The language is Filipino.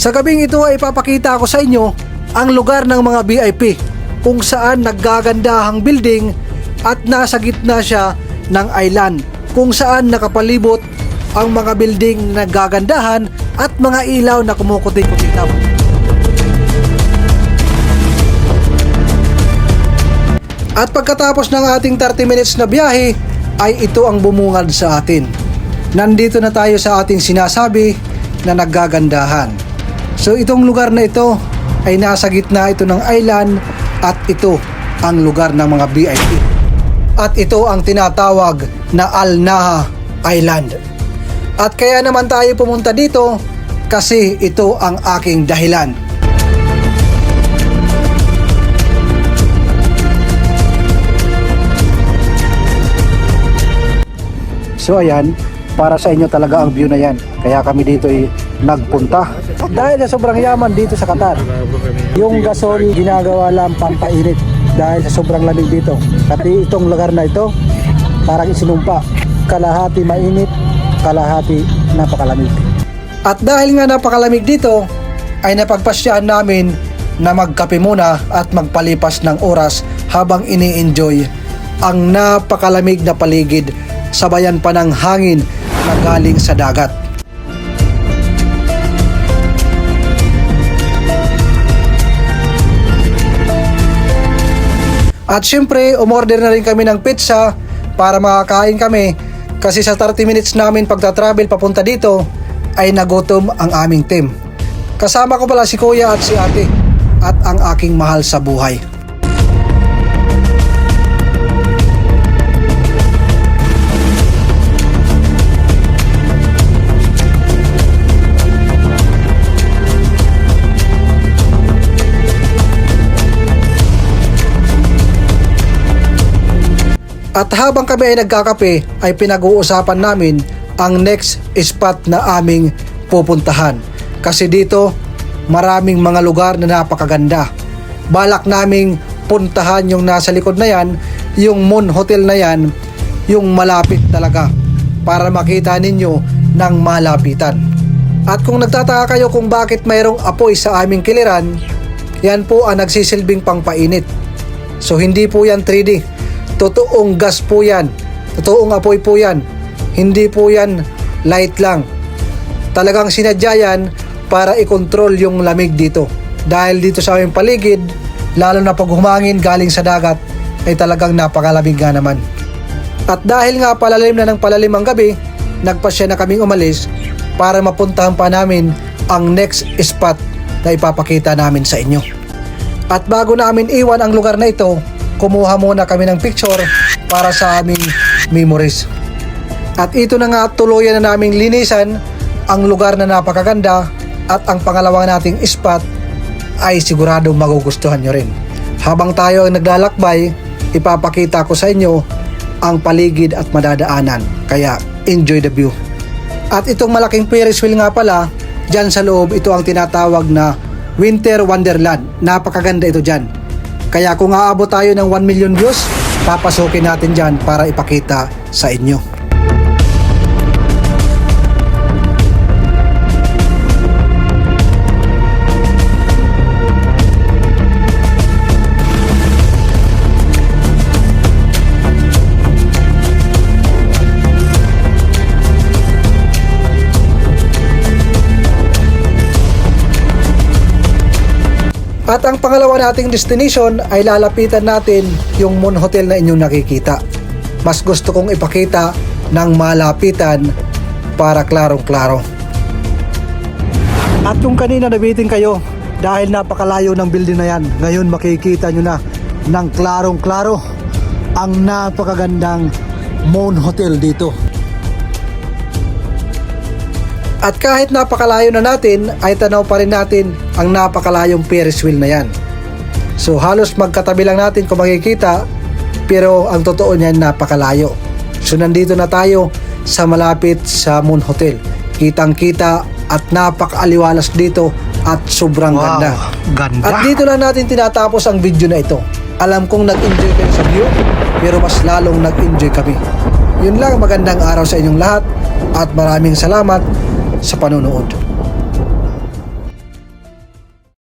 Sa gabing ito ay ipapakita ko sa inyo ang lugar ng mga VIP kung saan naggagandahang building at nasa gitna siya ng island kung saan nakapalibot ang mga building na naggagandahan at mga ilaw na kumukuti-kutitaw. At pagkatapos ng ating 30 minutes na biyahe ay ito ang bumungad sa atin. Nandito na tayo sa ating sinasabi na naggagandahan. So itong lugar na ito ay nasa gitna ito ng island at ito ang lugar ng mga VIP. At ito ang tinatawag na Al Naha Island. At kaya naman tayo pumunta dito kasi ito ang aking dahilan. So ayan, para sa inyo talaga ang view na yan. Kaya kami dito ay nagpunta. Dahil sa sobrang yaman dito sa Qatar, yung gasol ginagawa lang pampainit dahil sa sobrang lamig dito. Pati itong lugar na ito, parang isinumpa. Kalahati mainit, kalahati napakalamig. At dahil nga napakalamig dito, ay napagpasyahan namin na magkape muna at magpalipas ng oras habang ini-enjoy ang napakalamig na paligid sabayan pa ng hangin na galing sa dagat. At syempre, umorder na rin kami ng pizza para makakain kami kasi sa 30 minutes namin pagta-travel papunta dito ay nagutom ang aming team. Kasama ko pala si Kuya at si Ate at ang aking mahal sa buhay. At habang kami ay nagkakape ay pinag-uusapan namin ang next spot na aming pupuntahan. Kasi dito maraming mga lugar na napakaganda. Balak naming puntahan yung nasa likod na yan, yung Moon Hotel na yan, yung malapit talaga para makita ninyo ng malapitan. At kung nagtataka kayo kung bakit mayroong apoy sa aming kiliran, yan po ang nagsisilbing pangpainit. So hindi po yan 3D. Totoong gas po yan. Totoong apoy po yan. Hindi po yan light lang. Talagang sinadya yan para i-control yung lamig dito. Dahil dito sa aming paligid, lalo na pag humangin galing sa dagat, ay talagang napakalamig nga naman. At dahil nga palalim na ng palalim ang gabi, nagpasya na kaming umalis para mapuntahan pa namin ang next spot na ipapakita namin sa inyo. At bago namin iwan ang lugar na ito, kumuha muna kami ng picture para sa aming memories. At ito na nga, tuluyan na naming linisan ang lugar na napakaganda at ang pangalawang nating spot ay sigurado magugustuhan nyo rin. Habang tayo ang naglalakbay, ipapakita ko sa inyo ang paligid at madadaanan. Kaya enjoy the view. At itong malaking Ferris wheel nga pala, dyan sa loob, ito ang tinatawag na Winter Wonderland. Napakaganda ito dyan. Kaya kung aabot tayo ng 1 million views, papasukin natin dyan para ipakita sa inyo. At ang pangalawa nating destination ay lalapitan natin yung Moon Hotel na inyong nakikita. Mas gusto kong ipakita ng malapitan para klarong-klaro. At kung kanina nabitin kayo dahil napakalayo ng building na yan, ngayon makikita nyo na ng klarong-klaro ang napakagandang Moon Hotel dito. At kahit napakalayo na natin, ay tanaw pa rin natin ang napakalayong Ferris wheel na yan. So halos magkatabi lang natin kung makikita, pero ang totoo niyan napakalayo. So nandito na tayo sa malapit sa Moon Hotel. Kitang-kita at napakaaliwalas dito at sobrang ganda. Ganda. At dito lang natin tinatapos ang video na ito. Alam kong nag-enjoy kayo sa view, pero mas lalong nag-enjoy kami. Yun lang, magandang araw sa inyong lahat at maraming salamat sa panonood.